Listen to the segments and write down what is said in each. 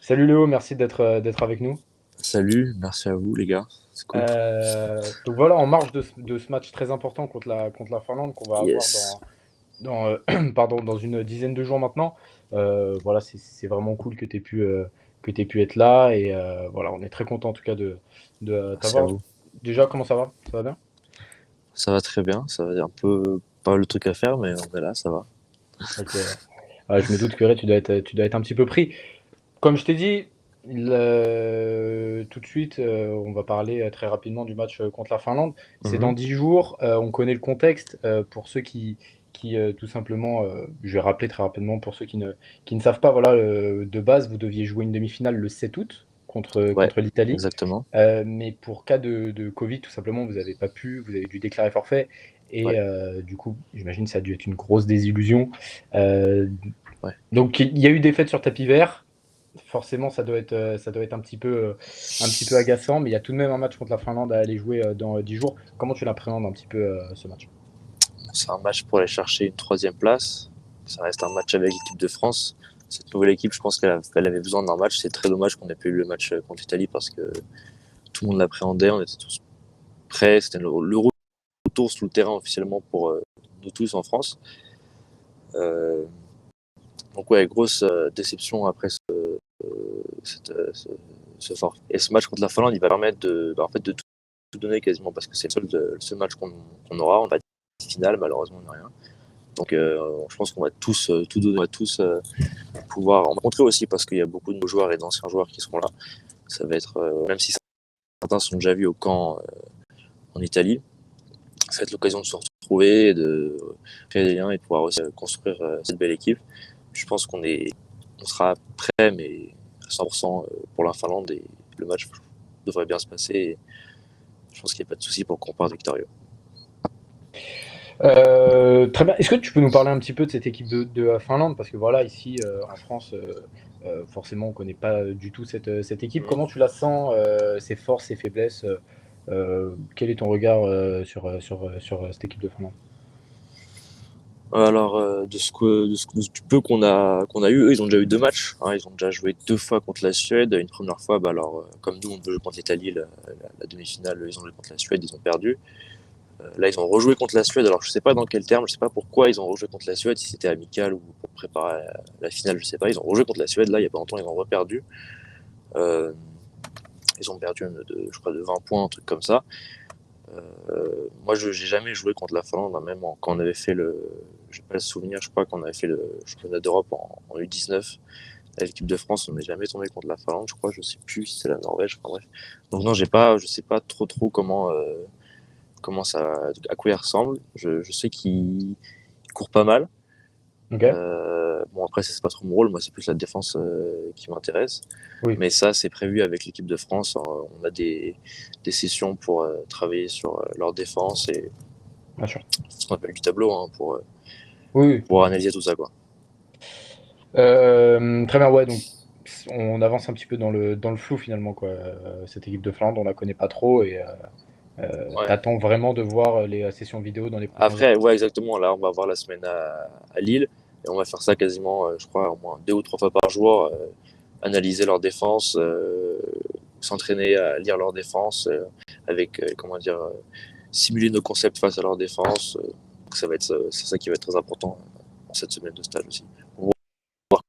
Salut Léo, merci d'être avec nous. Salut, merci à vous les gars, c'est cool. Donc voilà, en marge de ce match très important contre la Finlande qu'on va avoir Yes, pardon, dans une dizaine de jours maintenant. Voilà, c'est vraiment cool que tu pu être là et voilà, on est très content en tout cas de merci à t'avoir. vous. Déjà, comment ça va? Ça va bien? Ça va très bien, ça va un peu pas le truc à faire, mais on est là, ça va. Ok, ouais. Ouais, je me doute que là, tu dois être un petit peu pris. Comme je t'ai dit, tout de suite, on va parler très rapidement du match contre la Finlande. C'est dans Mhm. 10 jours. On connaît le contexte. Pour ceux qui tout simplement, je vais rappeler très rapidement pour ceux qui ne savent pas, voilà, de base, vous deviez jouer une demi-finale le 7 août Ouais, contre l'Italie. exactement. Mais pour cas de Covid, tout simplement, vous n'avez pas pu, vous avez dû déclarer forfait. Ouais, Et du coup, j'imagine que ça a dû être une grosse désillusion. Euh, ouais. donc, il y a eu des fêtes sur tapis vert. Forcément, ça doit être un petit peu agaçant, mais il y a tout de même un match contre la Finlande à aller jouer dans 10 jours. Comment tu l'appréhendes un petit peu ce match? C'est un match pour aller chercher une troisième place. Ça reste un match avec l'équipe de France. Cette nouvelle équipe, je pense qu'elle avait besoin d'un match. C'est très dommage qu'on ait pas eu le match contre l'Italie parce que tout le monde l'appréhendait, on était tous prêts. C'était le retour sur le terrain officiellement pour nous tous en France. Euh, donc ouais, grosse déception après cette, ce fort. Et ce match contre la Finlande, il va permettre en fait, de tout donner quasiment parce que c'est le seul match qu'on aura. On va finale, malheureusement, on n'a rien. Donc, je pense qu'on va tous tout donner, on va tous pouvoir en rencontrer aussi parce qu'il y a beaucoup de nos joueurs et d'anciens joueurs qui seront là. Ça va être, même si certains sont déjà vus au camp en Italie, ça va être l'occasion de se retrouver, de créer des liens et de pouvoir aussi construire cette belle équipe. Je pense on sera prêt, mais à 100% pour la Finlande et le match devrait bien se passer. Et je pense qu'il n'y a pas de souci pour qu'on parte victorieux. Très bien. Est-ce que tu peux nous parler un petit peu de cette équipe de la Finlande? Parce que voilà, ici en France, forcément, on ne connaît pas du tout cette équipe. Mhm. Comment tu la sens, ses forces, ses faiblesses? Quel est ton regard sur cette équipe de Finlande? Alors, du peu qu'on a eu, eux, ils ont déjà eu deux matchs. Hein, ils ont déjà joué deux fois contre la Suède. Une première fois, bah alors, comme nous, on peut jouer contre l'Italie, la demi-finale, ils ont joué contre la Suède, ils ont perdu. Là, ils ont rejoué contre la Suède. Alors, je sais pas dans quel terme, je sais pas pourquoi ils ont rejoué contre la Suède, si c'était amical ou pour préparer la finale, je sais pas. Ils ont rejoué contre la Suède, là, il y a pas longtemps, ils ont reperdu. Euh, ils ont perdu, je crois, de 20 points, un truc comme ça. Moi, je j'ai jamais joué contre la Finlande, hein, même quand on avait fait j'ai pas le souvenir, je crois qu'on avait fait le championnat d'Europe en U19 avec l'équipe de France, on n'est jamais tombé contre la Finlande, je crois, je sais plus si c'est la Norvège, enfin bref. Donc non, je sais pas trop comment ça, à quoi il ressemble. Je sais qu'il court pas mal. Ok. Bon après c'est pas trop mon rôle, moi c'est plus la défense qui m'intéresse. Oui, Mais ça c'est prévu avec l'équipe de France. On a des sessions pour travailler sur leur défense et bien sûr. ce qu'on appelle du tableau hein, Oui, oui. pour analyser tout ça quoi. Très bien, ouais, donc on avance un petit peu dans le flou finalement, quoi. Cette équipe de Finlande, on la connaît pas trop et Ouais. t'attends vraiment de voir les sessions vidéo dans les prochains jours. Après ouais exactement, là on va avoir la semaine à Lille et on va faire ça quasiment je crois au moins deux ou trois fois par jour, analyser leur défense, s'entraîner à lire leur défense avec comment dire simuler nos concepts face à leur défense. Ça va être c'est ça qui va être très important dans cette semaine de stage aussi. Pour pouvoir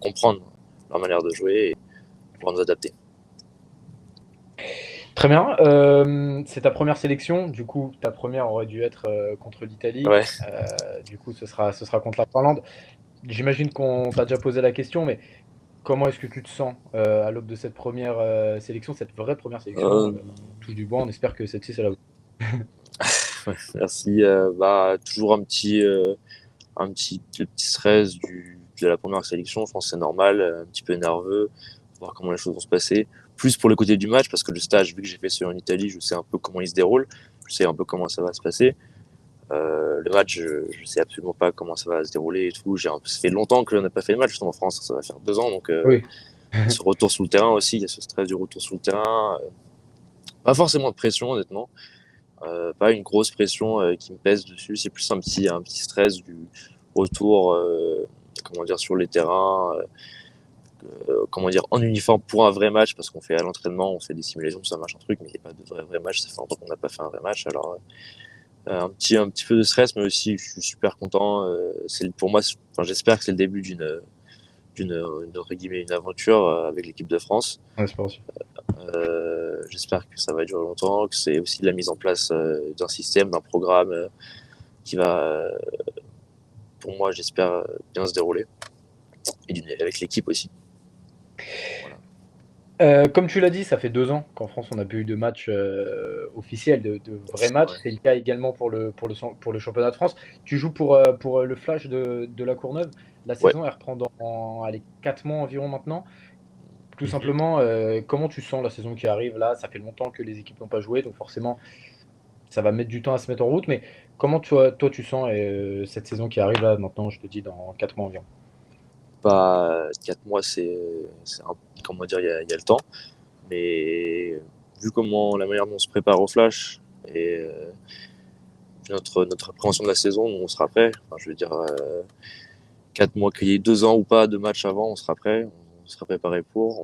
comprendre leur manière de jouer et pouvoir nous adapter. Très bien. C'est ta première sélection. Du coup, ta première aurait dû être contre l'Italie. Ouais. Du coup, ce sera contre la Finlande. J'imagine qu'on t'a déjà posé la question, mais comment est-ce que tu te sens à l'aube de cette première sélection, cette vraie première sélection? Euh, On touche du bois, on espère que celle-ci, c'est la bonne. Merci. Bah toujours le petit stress de la première sélection. Je pense que c'est normal, un petit peu nerveux, voir comment les choses vont se passer. Plus pour le côté du match, parce que le stage, vu que j'ai fait celui en Italie, je sais un peu comment il se déroule, je sais un peu comment ça va se passer. Le match, je sais absolument pas comment ça va se dérouler et tout. Ça fait longtemps que je n'ai pas fait le match, justement en France, ça va faire 2 ans, donc Oui. ce retour sur le terrain aussi, il y a ce stress du retour sur le terrain. Pas forcément de pression, honnêtement. Pas une grosse pression qui me pèse dessus, c'est plus un petit stress du retour, comment dire, sur les terrains. comment dire, en uniforme pour un vrai match, parce qu'on fait à l'entraînement, on fait des simulations, ça marche un truc, mais il n'y a pas de vrai match, ça fait longtemps qu'on n'a pas fait un vrai match, alors un petit peu de stress, mais aussi je suis super content. Pour moi, enfin, j'espère que c'est le début entre guillemets, une aventure avec l'équipe de France. Ouais, c'est pas possible. J'espère que ça va durer longtemps, que c'est aussi la mise en place d'un système, d'un programme qui va, pour moi, j'espère bien se dérouler, avec l'équipe aussi. Voilà. Comme tu l'as dit, ça fait 2 ans qu'en France on n'a plus eu de match officiel, de vrais matchs. Ouais. C'est le cas également pour le championnat de France. Tu joues pour le Flash de La Courneuve. La Ouais. saison elle reprend dans allez, 4 mois environ maintenant. Tout Mhm. simplement, comment tu sens la saison qui arrive là? Ça fait longtemps que les équipes n'ont pas joué, donc forcément ça va mettre du temps à se mettre en route. Mais comment toi tu sens cette saison qui arrive là maintenant, je te dis dans 4 mois environ? Pas 4 mois, comment dire, il y a le temps. Mais vu comment la manière dont on se prépare au Flash et notre appréhension de la saison, on sera prêt. Enfin, je veux dire, 4 mois, qu'il y ait 2 ans ou pas de match avant, on sera prêt. On sera préparé pour.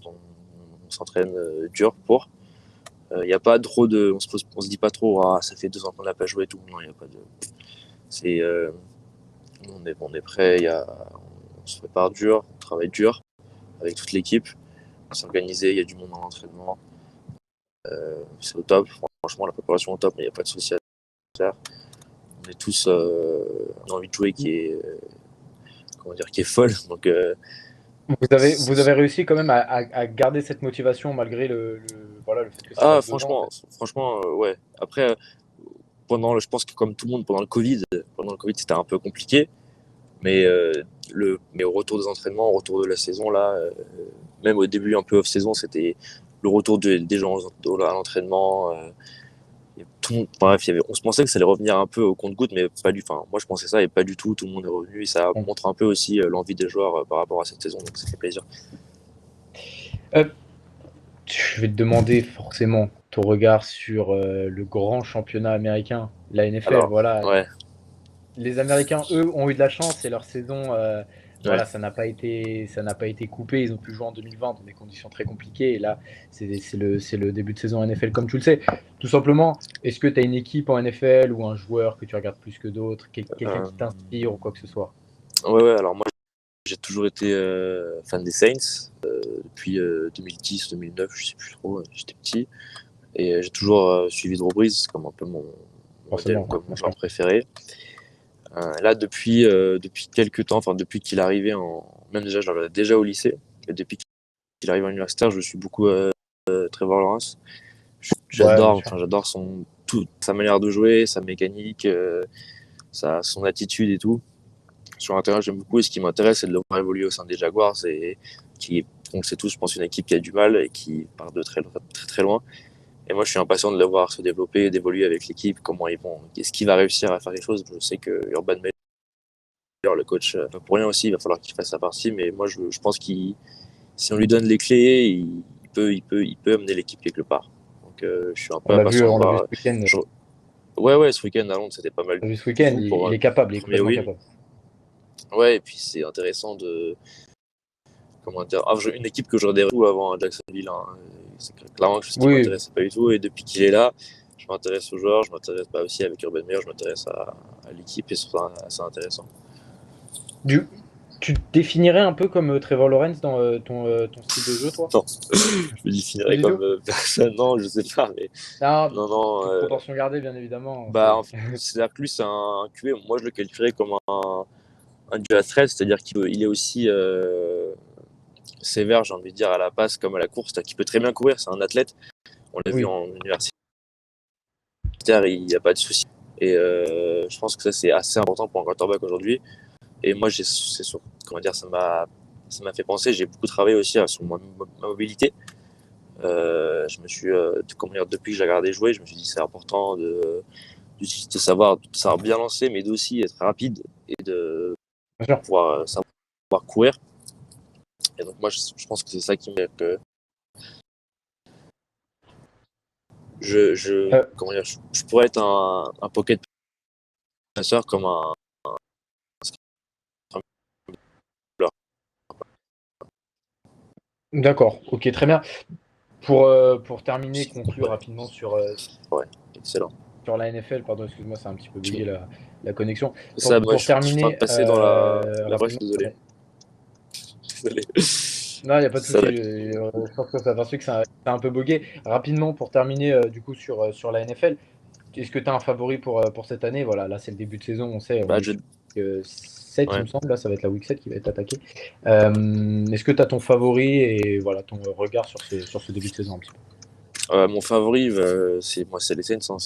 On, on s'entraîne dur pour. Il y a pas trop de. On se dit pas trop, ah, ça fait 2 ans qu'on n'a pas joué et tout. Non, il n'y a pas de. C'est, on est prêt. On se prépare dur, on travaille dur avec toute l'équipe. On s'est organisé, il y a du monde dans l'entraînement. C'est au top. Franchement, la préparation est au top, mais il n'y a pas de souci à faire. On est tous on a envie de jouer comment dire, qui est folle. Donc, Vous avez réussi quand même à garder cette motivation malgré voilà, le fait que ça fasse 2 ans en fait. franchement, ouais. Après, je pense que comme tout le monde pendant le Covid, c'était un peu compliqué. Mais, mais au retour des entraînements, au retour de la saison, là, même au début un peu off-saison, c'était le retour des gens à l'entraînement. Bref, on se pensait que ça allait revenir un peu au compte-gouttes, mais pas du. Enfin, moi, je pensais ça et pas du tout. Tout le monde est revenu et ça Bon. montre un peu aussi l'envie des joueurs par rapport à cette saison, donc ça fait plaisir. Euh, je vais te demander forcément ton regard sur le grand championnat américain, la NFL. Alors, Voilà, ouais, les Américains, eux, ont eu de la chance et leur saison, ouais. voilà, ça n'a pas été coupé. Ils ont pu jouer en 2020 dans des conditions très compliquées. Et là, c'est le début de saison NFL, comme tu le sais. Tout simplement, est-ce que tu as une équipe en NFL ou un joueur que tu regardes plus que d'autres, quelqu'un Euh, qui t'inspire ou quoi que ce soit? ouais. Alors moi, j'ai toujours été fan des Saints depuis 2010, 2009, je sais plus trop. J'étais petit et j'ai toujours suivi Drew Brees comme un peu mon modèle, Forcément, ouais, comme mon bien joueur sûr. préféré. Là, depuis quelques temps, enfin depuis qu'il est arrivé même déjà, je le regardais déjà au lycée. Et depuis qu'il arrive en universitaire, je suis beaucoup Trevor Lawrence. Ouais, bien J'adore, sûr. enfin j'adore sa manière de jouer, sa mécanique, son attitude et tout. Sur un terrain, j'aime beaucoup. Et ce qui m'intéresse, c'est de le voir évoluer au sein des Jaguars et on le sait tous, je pense, une équipe qui a du mal et qui part de très très loin. Et moi, je suis impatient de le voir se développer, d'évoluer avec l'équipe. Comment ils vont, est-ce qu'il va réussir à faire quelque chose? Je sais que Urban Meyer, le coach, pas pour rien aussi, il va falloir qu'il fasse sa partie. Mais moi, je pense qu'il si on lui donne les clés, il peut amener l'équipe quelque part. Donc, je suis un peu On l'a vu, impatient de on l'a vu voir. ce week-end. Ouais, ce week-end à Londres, c'était pas mal On l'a vu ce du week-end. tout Il, pour il un est capable, il est premier complètement win. capable. Ouais, et puis c'est intéressant de. Comment dire. Une équipe que j'aurais des tout avant Jacksonville. Hein. C'est clairement quelque chose qui Oui, m'intéressait pas du tout. Et depuis qu'il est là, je m'intéresse aux joueurs, je m'intéresse pas aussi avec Urban Meyer, je m'intéresse à l'équipe et c'est assez intéressant. tu te définirais un peu comme Trevor Lawrence dans ton style de jeu, toi? Non, je me Pas définirais du comme tout? personne. Non, je sais pas, mais Non, non, non. toute proportion gardée, bien évidemment. Bah, c'est-à-dire que lui, c'est un QB. Moi, je le qualifierais comme un dual threat, c'est-à-dire qu'il est aussi sévère, j'ai envie de dire, à la passe comme à la course, c'est-à-dire qu'il peut très bien courir, c'est un athlète. On l'a vu Oui, en universitaire, il n'y a pas de souci. Et je pense que ça, c'est assez important pour un quarterback aujourd'hui. Et moi, comment dire, ça m'a fait penser, j'ai beaucoup travaillé aussi sur ma mobilité. Comment dire, depuis que j'ai regardé jouer, je me suis dit c'est important de savoir bien lancer, mais d'aussi être rapide et de bien sûr. savoir courir. Et donc moi, je pense que c'est ça qui me que Euh, comment dire, je pourrais être un pocket passeur comme un scrambler. D'accord, ok, très bien. Pour terminer, conclure Ouais, rapidement ouais, excellent. sur la NFL, pardon, excuse-moi, ça a un petit peu bugué la connexion. Ça, moi, Pour je suis en train de terminer, passer dans la brèche, rapidement, désolé. Désolé. non, il n'y a pas de Ça souci. va. Je pense que ça va que ça a un peu bugué. Rapidement, pour terminer, du coup, sur la NFL, est-ce que tu as un favori pour cette année? Voilà, là, c'est le début de saison, on sait, on Bah, est sur 7, il ouais. me semble. Là, ça va être la week 7 qui va être attaquée. Est-ce que tu as ton favori et voilà, ton regard sur ce début de saison un petit peu? Mon favori, c'est les Saints. Hein,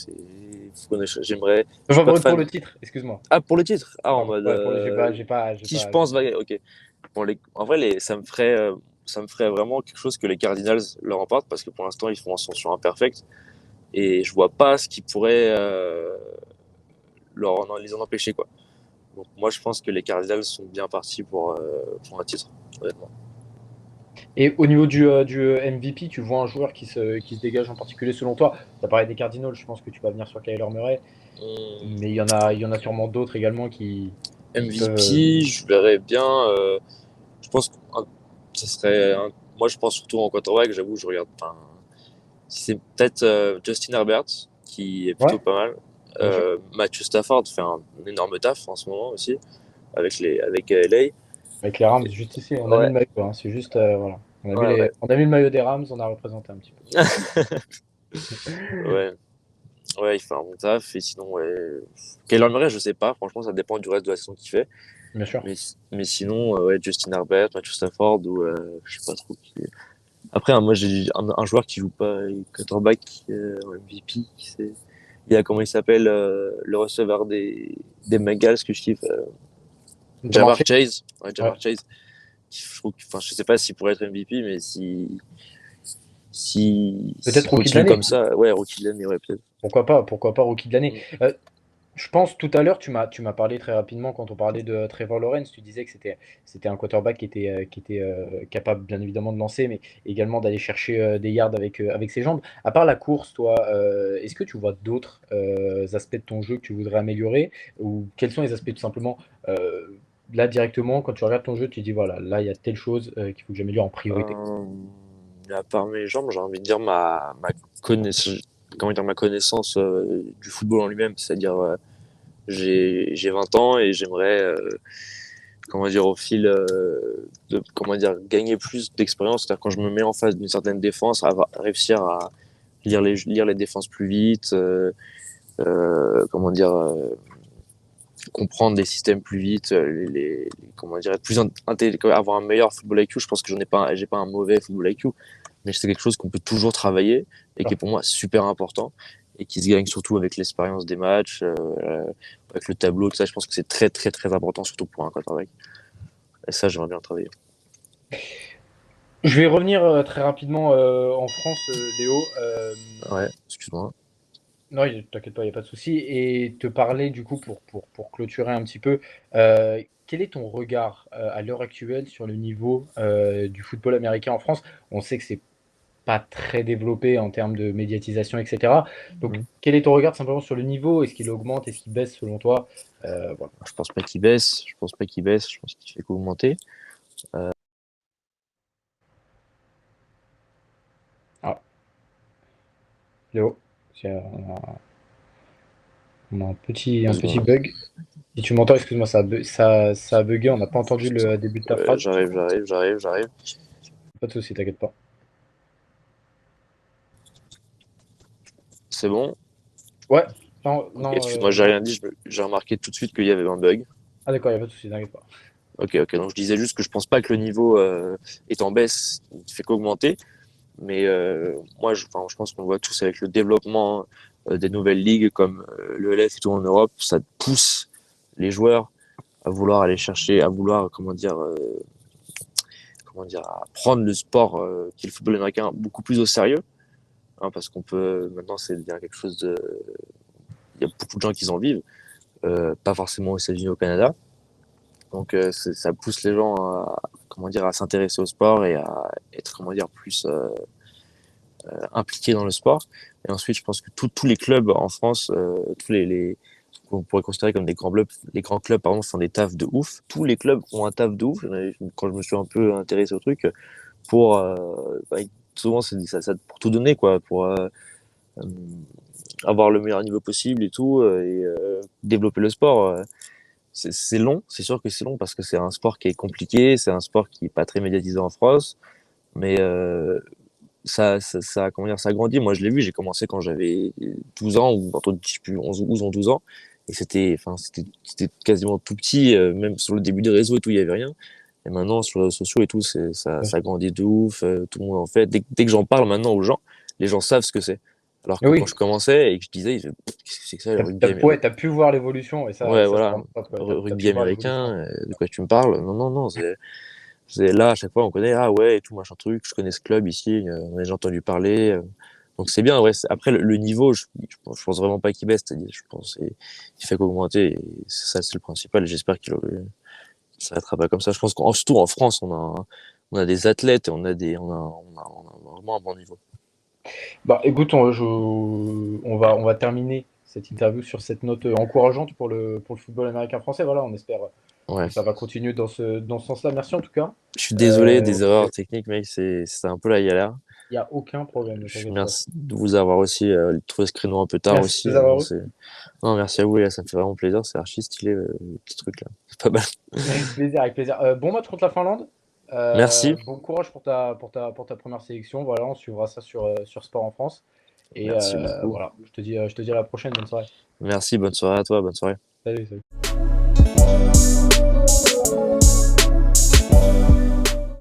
j'aimerais. Ton Je suis pas favori pour fan. le titre, excuse-moi. Ah, pour le titre. Ah, en Pardon. mode Ouais, j'ai qui je pas. pense va gagner. Ok. Bon, en vrai, ça me ferait vraiment quelque chose que les Cardinals leur remportent parce que pour l'instant, ils font ascension imperfecte et je vois pas ce qui pourrait les en empêcher, quoi. Donc, moi, je pense que les Cardinals sont bien partis pour un titre, honnêtement. Et au niveau du MVP, tu vois un joueur qui se dégage en particulier selon toi? Tu as parlé des Cardinals, je pense que tu vas venir sur Kyler Murray, mais il y en a sûrement d'autres également qui peuvent. MVP, je verrais bien. Je pense que ça serait. Moi, je pense surtout en quarterback. J'avoue, je regarde. Enfin, c'est peut-être Justin Herbert qui est plutôt Ouais, pas mal. bien sûr. Matthew Stafford fait un énorme taf en ce moment aussi avec LA. Avec les Rams, juste ici, on a mis Ouais, le maillot, hein, c'est juste, voilà. ouais, ouais, On a mis le maillot des Rams, on a représenté un petit peu. ouais, ouais, il fait un bon taf. Et sinon, ouais, Kyler Murray, je sais pas. Franchement, ça dépend du reste de la saison qu'il fait. Bien sûr. Mais sinon, ouais, Justin Herbert, Matthew Stafford ou je sais pas trop qui. Après, hein, moi, j'ai un joueur qui joue pas quarterback, en MVP. Il y a comment il s'appelle le receveur des Bengals que je kiffe. Jamar Jamar Chase. Chase. Ouais, Ouais. Jamar Chase. Enfin, je sais pas s'il pourrait être MVP, mais s'il Peut-être rookie de continue l'année. comme ça, ouais, rookie de l'année, ouais, peut-être. Pourquoi pas rookie de l'année. Mm. Je pense tout à l'heure, tu m'as parlé très rapidement quand on parlait de Trevor Lawrence. Tu disais que c'était un quarterback qui était capable, bien évidemment, de lancer, mais également d'aller chercher des yards avec ses jambes. À part la course, toi, est-ce que tu vois d'autres aspects de ton jeu que tu voudrais améliorer? Ou quels sont les aspects tout simplement là directement, quand tu regardes ton jeu, tu te dis voilà, là, il y a telle chose qu'il faut que j'améliore en priorité. Euh, à part mes jambes, j'ai envie de dire connaissance, ma connaissance du football en lui-même, c'est-à-dire j'ai 20 ans et j'aimerais comment dire au fil de comment dire gagner plus d'expérience, c'est-à-dire quand je me mets en face d'une certaine défense, réussir à lire les défenses plus vite, comment dire comprendre des systèmes plus vite, comment dire être plus avoir un meilleur football IQ. Je pense que j'ai pas un mauvais football IQ, mais c'est quelque chose qu'on peut toujours travailler et qui est pour moi super important et qui se gagne surtout avec l'expérience des matchs, avec le tableau, tout ça. Je pense que c'est très très très important, surtout pour un quarterback. Et ça, j'aimerais bien travailler. Je vais revenir très rapidement en France, Léo. Ouais, excuse-moi. Non, t'inquiète pas, il n'y a pas de souci. Et te parler, du coup, pour clôturer un petit peu, quel est ton regard à l'heure actuelle sur le niveau du football américain en France? On sait que c'est pas très développé en termes de médiatisation, etc. Donc, Mhm. quel est ton regard simplement sur le niveau? Est-ce qu'il augmente? Est-ce qu'il baisse selon toi? Voilà. Je pense pas qu'il baisse. Je pense pas qu'il baisse. Je pense qu'il fait qu'augmenter. Ah, Léo, c'est, on a un 2 secondes, petit hein. bug. Si tu m'entends, excuse-moi, ça a bugué. On n'a pas entendu le début de ta Ouais, phrase. j'arrive. Pas de souci, t'inquiète pas. C'est bon. Ouais, non, Ok, non, excuse-moi, j'ai rien dit. J'ai remarqué tout de suite qu'il y avait un bug. ah d'accord, il n'y a pas de souci, t'inquiète pas. Ok. Donc je disais juste que je pense pas que le niveau est en baisse, il fait qu'augmenter. Mais moi, enfin, je pense qu'on le voit tous avec le développement des nouvelles ligues comme le LF et tout en Europe, ça pousse les joueurs à vouloir aller chercher, à vouloir, comment dire, à prendre le sport qui est le football américain beaucoup plus au sérieux, hein, parce qu'on peut maintenant c'est devient quelque chose de, il y a beaucoup de gens qui en vivent, pas forcément aux États-Unis, au Canada. Donc ça pousse les gens à comment dire à s'intéresser au sport et à être comment dire plus impliqués dans le sport. Et ensuite, je pense que tous les clubs en France, tous qu'on pourrait considérer comme des grands clubs, les grands clubs pardon font des tafs de ouf. Tous les clubs ont un taf de ouf. Quand je me suis un peu intéressé au truc, pour souvent c'est ça pour tout donner quoi, pour avoir le meilleur niveau possible et tout développer le sport. C'est long, c'est sûr que c'est long parce que c'est un sport qui est compliqué, c'est un sport qui est pas très médiatisé en France, mais comment dire, ça grandit. Moi, je l'ai vu, j'ai commencé quand j'avais 12 ans ou entre, je sais plus, 11 ans, 12 ans. Et c'était quasiment tout petit, même sur le début des réseaux et tout, il y avait rien. Et maintenant, sur les réseaux sociaux et tout, Ouais. ça grandit de ouf, tout le monde en fait. Dès que j'en parle maintenant aux gens, les gens savent ce que c'est. Alors que quand Oui, je commençais et que je disais, ils disaient, qu'est-ce que c'est que ça, le rugby ouais, américain? t'as pu voir l'évolution, et Ouais, ça c'est voilà, vraiment top, quoi. T'as rugby pu voir l'évolution. américain, de quoi tu me parles? Non, non, non, c'est là, à chaque fois, on connaît, ah ouais, et tout, machin truc, je connais ce club ici, on a déjà entendu parler. Donc c'est bien, ouais. Après, le niveau, je pense vraiment pas qu'il baisse, c'est-à-dire, je pense qu'il fait qu'augmenter, et ça, c'est le principal, et j'espère qu'il s'arrêtera pas comme ça. Je pense surtout en France, on a des athlètes, et on a vraiment un bon niveau. Bah écoute, on va terminer cette interview sur cette note encourageante pour le football américain français. Voilà, on espère Ouais. que ça va continuer dans ce sens-là. Merci en tout cas. Je suis désolé des Il erreurs techniques, mec, c'est un peu la galère. n'y a aucun problème, ne t'inquiète pas. Merci de vous avoir aussi trouvé ce créneau un peu tard Merci de aussi. nous avoir Bon, eu. non, merci à vous, les gars, ça me fait vraiment plaisir. C'est archi stylé, le petit truc là. C'est pas mal. Avec plaisir, avec plaisir. Bon match contre la Finlande. Merci. Bon courage pour ta première sélection. Voilà, on suivra ça sur Sport en France. Et Merci beaucoup. voilà, je te dis à la prochaine. Bonne soirée. Merci, bonne soirée à toi, bonne soirée. Salut, salut.